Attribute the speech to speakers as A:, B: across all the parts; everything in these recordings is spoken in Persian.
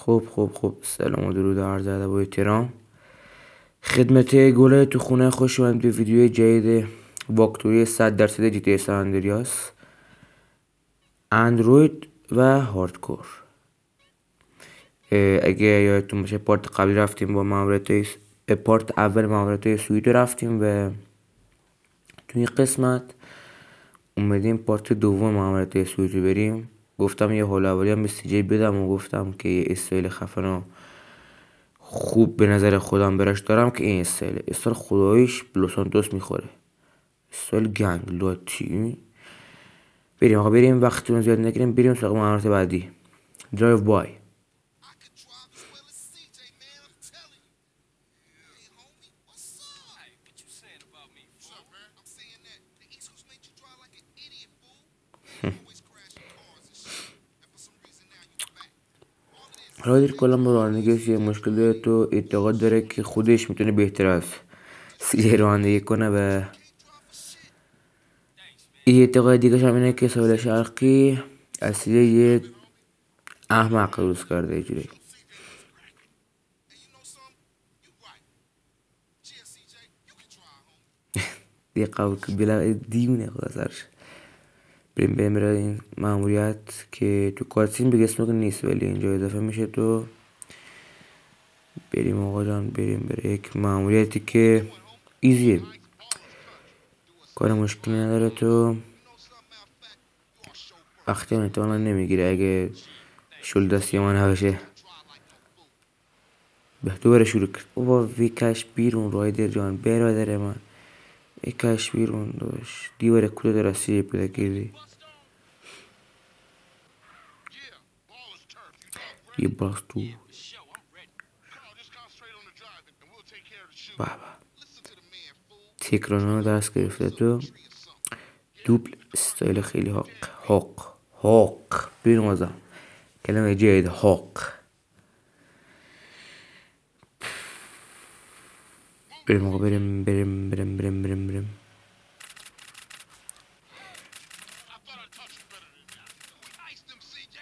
A: خب سلام و درود و عرض ادب و احترام خدمت گلای تو خونه. خوش اومدید به ویدیو جدید واکتوری 100% جی تی اس اندریاس اندروید و هاردکور. اگه یادتون باشه پارت قبلی رفتیم با پارت اول مهارت‌های سویت رفتیم و تو این قسمت اومدیم پارت دوم مهارت‌های سویت بریم. گفتم یه حال اولی هم به سی بدم و گفتم که یه استایل خفن و خوب به نظر خودم براش دارم که این استایل خداییش بلوسانتوس میخوره، استایل گنگ لاتی. بریم وقتتون زیاد نگیریم، بریم سراغ مهارت بعدی، درایو بای. رایدر کلا با رانندگیش یه مشکل داره، تو اعتقاد داره که خودش میتونه بهتر از سی رانندگی کنه و این اعتقاد دیگه هم اینه که ساحل شرقی اصلی یه احمق روز کرده اینجوری. دیگه قبول که بلا دیونه خدا سرش. بریم این ماموریت که تو کارتین بگه اسمه نیست ولی اینجا اضافه میشه. تو بریم آقا جان، بریم یک ماموریتی که ایزیه، کار مشکلی نداره. تو وقتی هم احتمالا نمیگیره اگه شل دستی من نباشه. به تو بره شروع کرد. بابا ویکش بیرون رایدر جان، برادر من ویکش بیرون داشت دیواره کلو در رسیه پیدا کردی. یه باز تو بابا تکرانه رو درست گرفته. تو دوبل استایل خیلی حاق بیرون ازم کلمه جدید حاق. بریم آقا بریم.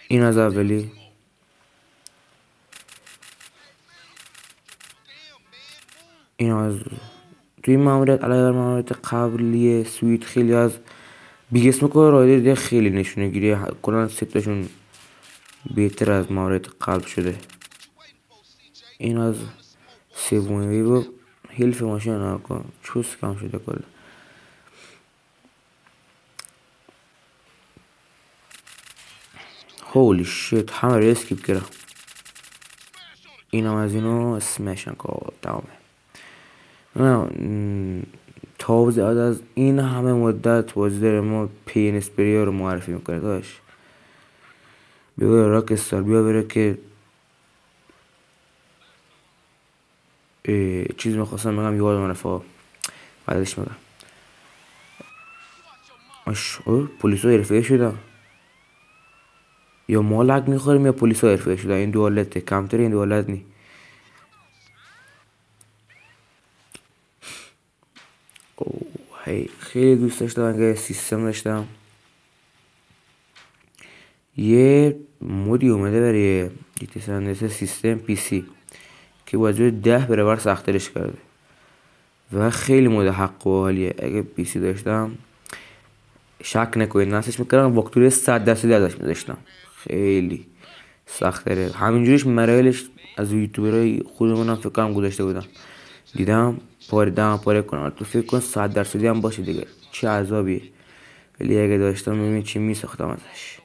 A: این از اولی. این از توی این ماموریت علاوه بر ماموریت قبلی سویت خیلی از بیگسم که رایدر دیگه خیلی نشونه گیری کلان ستاشون بهتر از ماموریت قبل شده. این از سومی و هیلف ماشین نکن چوس کم شده کل. هولی شیت همه رو اسکیپ کرده. این هم از اینو اسمشن که تمامه. تابز از این همه مدت بازی داره ما پین اسپریا رو معرفی میکنه. داشت بیا راک استار بیا بره که چیز میخواستم بگم یادم رفت بعدش میگم. پلیس ها حرفه شدن یا ما لگ میخوریم یا پلیس ها حرفه شدن. این دو حالته، کمتر این دو حالت نی. خیلی دوست داشتم اگه سیستم داشتم. یه مودی اومده برای جی تی اس سیستم پی سی که بازی 10 برابر سخت‌ترش کرده و خیلی مود حق و حالیه. اگه پی سی داشتم شک نکنید نصبش میکردم واکتوری 100% ازش میذاشتم، خیلی سخت‌تره. همینجوریش مراحلش از یوتیوبرای خودمونم فکر کنم گذاشته بودم، دیدم پاره کنم. تو فکر کن 100% هم باشه دیگه چه عذابیه، ولی اگه داشتم ببین چی میساختم ازش.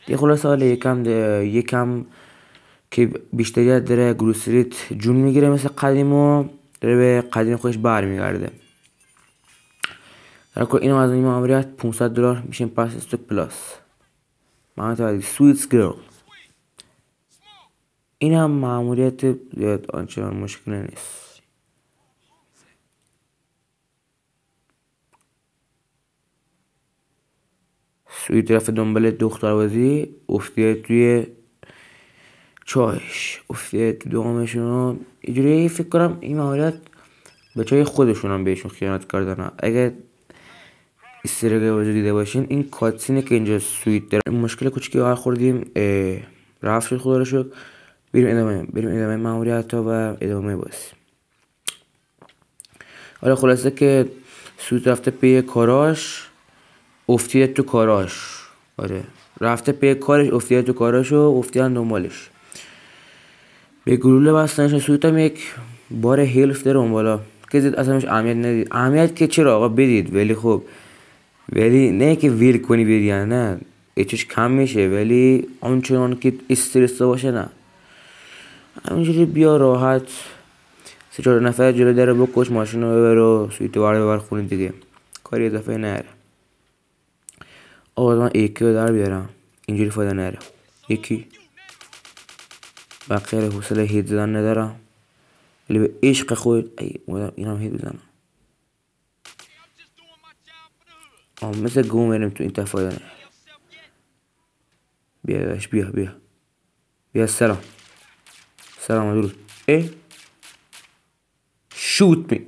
A: یه خلاصه حالا یکم که بیشتریت داره گروسریت جون میگیره مثل قدیم و داره به قدیم خودش برمیگرده. در کل اینم از این ماموریت $500 میشه پس استوک پلاس. ماموریت بعدی سویتس گرل. این هم ماموریت زیاد آنچنان مشکل نیست. سویت رفت دنبال دختربازی افتیده توی چایش، افتیده تو دومشون. اینجوری فکر کنم این ماموریت بچه های خودشون هم بهشون خیانت کردن. اگه استرگه وجود دیده باشین این کاتسینه که اینجا سویت داره. مشکل کوچیکی آخر خوردیم رفت شد خدا رو شکر. بریم ادامه ماموریت ها و ادامه بازی. حالا خلاصه که سویت رفته پی کاراش افتیده تو کاراش. آره رفته پی کارش افتیده تو کاراش و افتیدن دنبالش. به گلوله بستنش. سویت هم یک بار هیلف داره اون بالا که زید اصلا اهمیت ندید. اهمیت که چرا آقا بدید، ولی خب ولی نه که ویل کنی بدی، نه اچش کم میشه ولی آنچنان که استرس باشه نه. همینجوری بیا راحت 3-4 نفر جلو در بکش، ماشین رو ببر و سویت وارد ببر خونه دیگه، کاری اضافه نره. آقا من ایکی رو در بیارم اینجوری فایده نره. یکی بقیه حوصله هید زدن ندارم ولی به عشق خود اومدم اینم هید بزنم. مثل گم بریم تو این تفایده نره. بیا داشت بیا سلام درود. شوت می.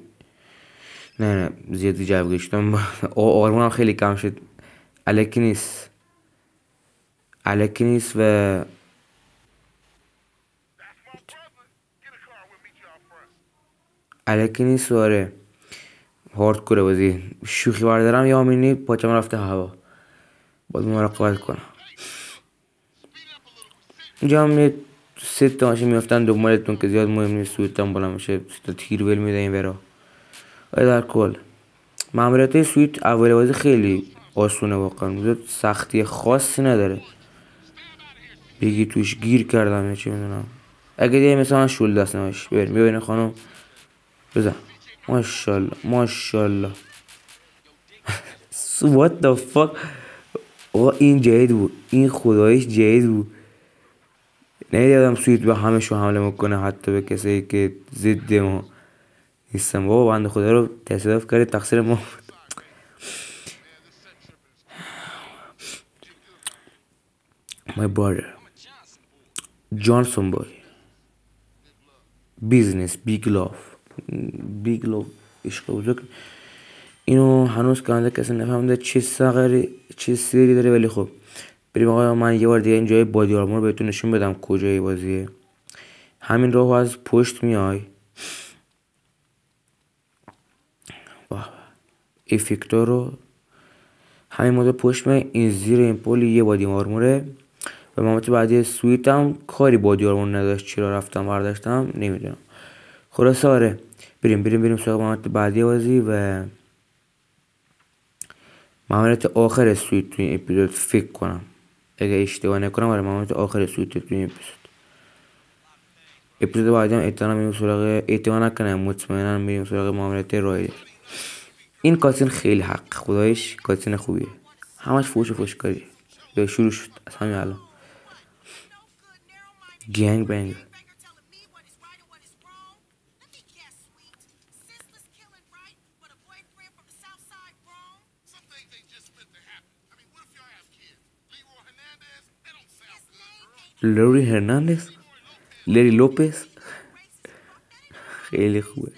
A: نه زیادی جو گشتم. آرمانم خیلی کم شد. الکی نیست و آره هاردکوره بازی. شوخی بردارم یا مینی پاچم رفته هوا، باید مراقبت کنم. اینجا هم 3 تا ماشین میافتن دنبالتون که زیاد مهم نیست. سویتم بالا میشه 3 تا تیر ول میده این ورا. در کل ماموریت سویت اول بازی خیلی آسونه، واقعا سختی خاصی نداره بگی توش گیر کردم یا چی میدونم. اگه دیگه مثلا شول دست نماش بریم ببینه خانم بزن. ماشالله what the fuck. آقا این جدید بود، این خدایش جدید بود. نمیدیدم سویت به همه شو حمله میکنه، حتی به کسی که ضد ما نیستم. بابا بنده خدا رو تصادف کرد، تقصیر ما بود. my brother جانسون بای بیزنس بیگ لوف عشق بزرگ. اینو هنوز کنده کسی نفهمده چه سری داره، ولی خب بریم آقا. من یه بار دیگه این جای بادی آرمور بهتون نشون بدم کجای بازیه. همین راهو از پشت میای افکتور رو همین مدل پشت میای، این زیر این پول یه بادی آرموره. و مامت بعدی سویت هم کاری بادی آرمور نداشت، چرا رفتم برداشتم نمیدونم. خلاصه آره بریم سراغ مامت بعدی بازی و مامت آخر سویت توی این اپیزود فکر کنم، اگه اشتباه نکنم آره مامت آخر سویت توی این اپیزود بعدی هم احتمال نکنم مطمئنا میریم سراغ مامت رایدر. این کاتسین خیلی حق خدایش کاتسین خوبیه، همش فوش کاری به شروع شد از همین الان. گنگ بنگ لوری هرناندز، لری لوپز، خیلی خوبه.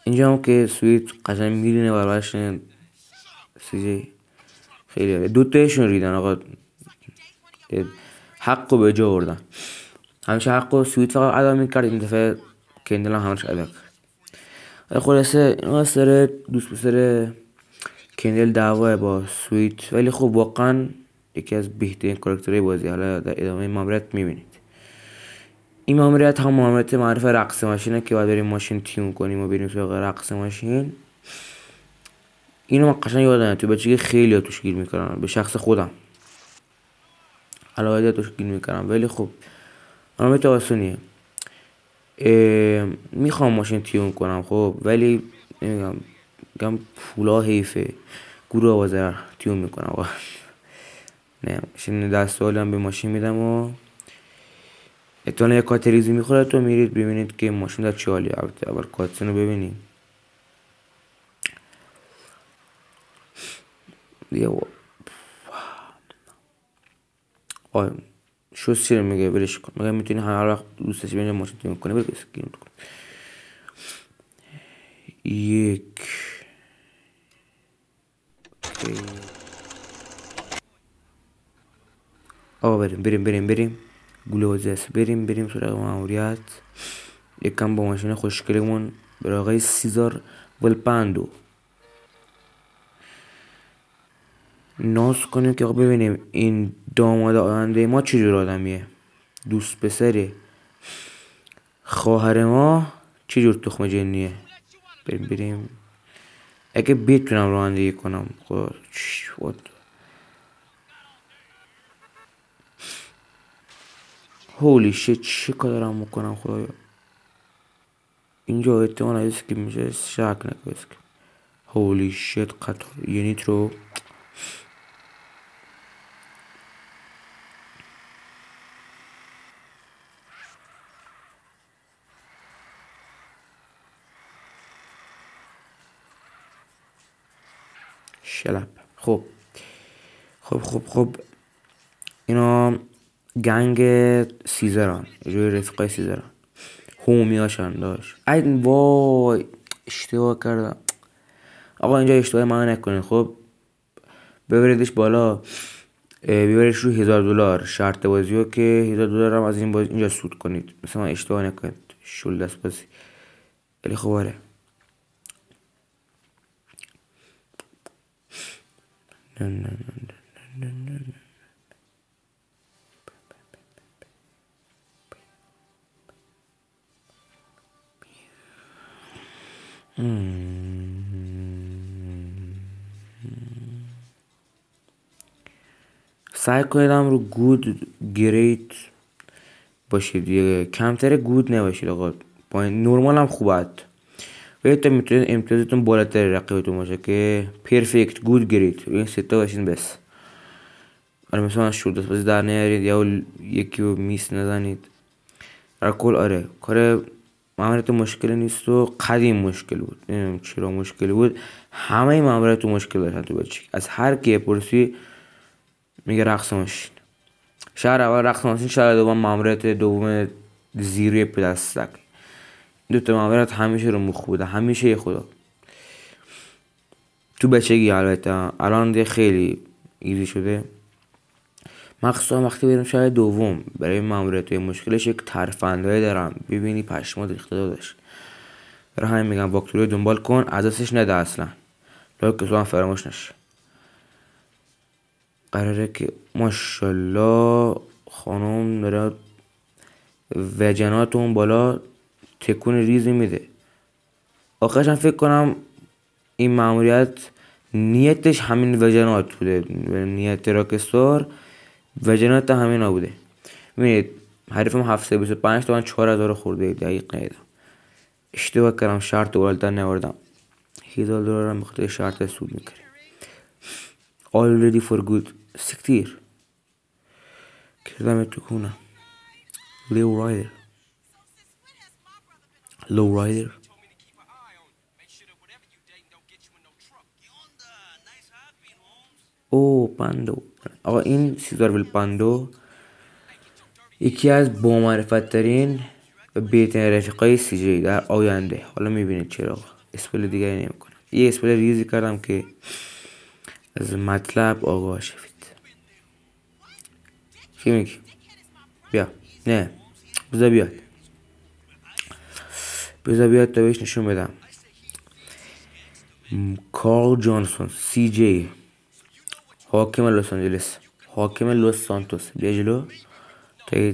A: اینجا هم که سویت قشنگ میرینه برش سیجی خیلی دوتایشون ریدن آقا، حقو به جا بردن. همیشه حقو سویت فقط ادا میکرد، این دفعه کندل هم همش ادا کرد. خلاصه این سر دوست پسر کندل دعواه با سویت، ولی خب واقعا یکی از بهترین کاراکترهای بازی. حالا در ادامه ماموریت میبینید. این ماموریت هم ماموریت معرف رقص ماشینه که باید بریم ماشین تیون کنیم و بریم سراغ رقص ماشین. اینو من قشنگ یادمه تو بچگی خیلی توش گیر میکردم، به شخص خودم علاوه توش گیر میکردم، ولی خب ماموریت آسونیه. میخوام ماشین تیون کنم خب، ولی نمیگم پولا حیفه، گروه آوازه تیون میکنم آقا. نه ماشین دست هم به ماشین میدم و اتوانه یک کاتریزی میخوره. تو میرید ببینید که ماشین در چه حالی. اول کاتسن رو ببینیم دیگه. شوز چیه میگه برش کن، میگه میتونی هر وقت دوستش بینه ماشین تیون کنی بره بسکیم کن. یک. اوکی. آقا بریم گوله بازی هست. بریم سراغ ماموریت. یکم با ماشین خوشگلمون برای آقای سیزار ولپاندو ناز کنیم که آقا ببینیم این داماد آینده ما چجور آدمیه، دوست پسره، خواهر ما چجور تخم جنیه. بریم اگه بتونم رانندگی کنم. خود هولی شت، چه کار دارم میکنم خدایا. اینجا احتمال هست که میشه شک نکنست که هولی شت قطار یه نیترو. شلپ. خب اینا گنگ سیزران، جوی رفقای سیزران، هومیاشن داشت. ای وای اشتباه کردم آقا. اینجا اشتباه من نکنید. خب ببریدش بالا، بیبریش رو $1000 شرط بازی ها که $1000 هم از این بازی اینجا سود کنید. مثلا اشتباه نکنید. شل دست بازی خیلی خوبه. سعی کنید هم رو گود گریت باشید دیگه، کمتر گود نباشید آقا. پایین نورمال هم خوبه ولی تا میتونید امتیازتون بالاتر رقیبتون باشه که پرفکت گود گریت. این ستا باشین بس. آره مثلا شورت بازی در نیارید یا یکی رو میس نزنید. در کل آره کار معاملات مشکلی نیست و قدیم مشکل بود. نمیدونم چرا مشکلی بود. همه معاملات مشکل داشتن تو بچگی. از هر کی پرسی میگه رقص ماشین. شهر اول رقص ماشین، شهر دوم معاملات دوم زیروی پلاستیک. دو تا معاملات همیشه رو مخ بوده، همیشه خدا. تو بچگی البته الان دیگه خیلی ایزی شده. مخصوصا وقتی بریم شهر دوم برای معاملات مشکلش یک ترفندهای دارم ببینی پشمات ریخته داداش. برای همین میگم واکتوری دنبال کن، از دستش نده اصلا، لایک که تو هم فراموش نشه. قراره که ماشالله خانم داره وجناتون بالا تکون ریزی میده. آخرش هم فکر کنم این ماموریت نیتش همین وجنات بوده، نیت راکستار وجنات همین ها بوده. میبینید حریفم 725 تومن 4000 خورده دقیق نیدم. اشتباه کردم، شرط بالاتر نوردم. $1000 هم بخاطر شرط سود میکردیم. Already for good. سکتیر کردم تو کونه. لو رایدر او پاندو. آقا این سیزار ولپاندو یکی از بامعرفت ترین و بهترین رفیقای سی جی در آینده. حالا میبینید چرا اسپل دیگری نمی کنم. یه اسپل ریزی کردم که از مطلب آگاه شوید. چی میگی؟ بیا نه بذار بیاد تا بهش نشون بدم. کارل جانسون سی جی، حاکم لس آنجلس، حاکم لس سانتوس. بیا جلو تا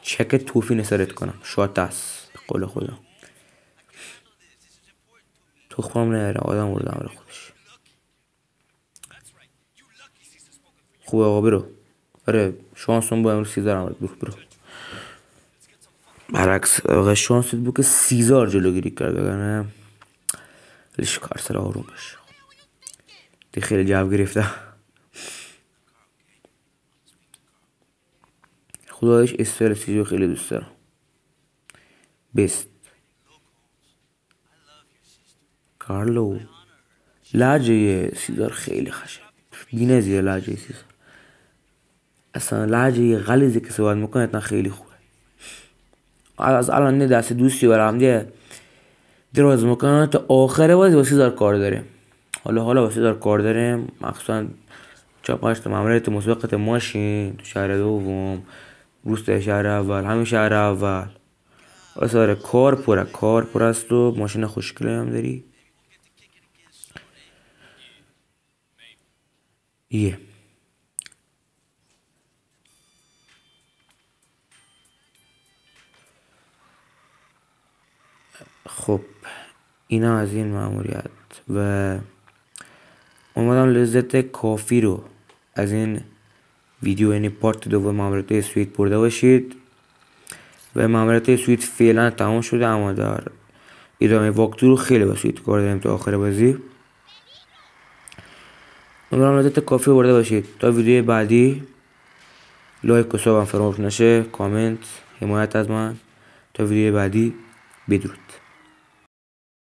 A: چک توفی نسارت کنم. شات است به قول خدا. تخمم نهره آدم بردم برای خودش. خوبه آقا برو. آره شانسون با امروز 13 آمد. برو برعکس آقا شانست بود که 13 جلوگیری کرد بگنه لیش کار سر آروم بشه. دی خیلی جو گرفته. خدایش استایل سیجو خیلی دوست دارم. بیست کارلو. لحجه سیزار خیلی خشه بینه زیر لحجه سیزار. اصلا لحجه غلیظی که صحبت میکنه اتنا خیلی خوبه. از الان نه دست دوستی برم دیگه دراز میکنم تا آخر بازی واسه دار کار داریم. حالا واسه دار کار داریم، مخصوصا 4-5 تا ماموریت مسابقات ماشین تو شهر دوم، روستای شهر اول، همین شهر اول. واسه کار پر است و ماشین خوشگله هم داری. یه خب اینا از این ماموریت و امیدوارم لذت کافی رو از این ویدیو، یعنی پارت دوم ماموریت سویت برده باشید. و ماموریت سویت فعلا تمام شده، اما در ادامه واکتور رو خیلی با سویت کار داریم تا آخر بازی. امیدوارم لذت کافی برده باشید. تا ویدیو بعدی لایک و ساب هم فراموش نشه، کامنت، حمایت از من. تا ویدیو بعدی، بدرود.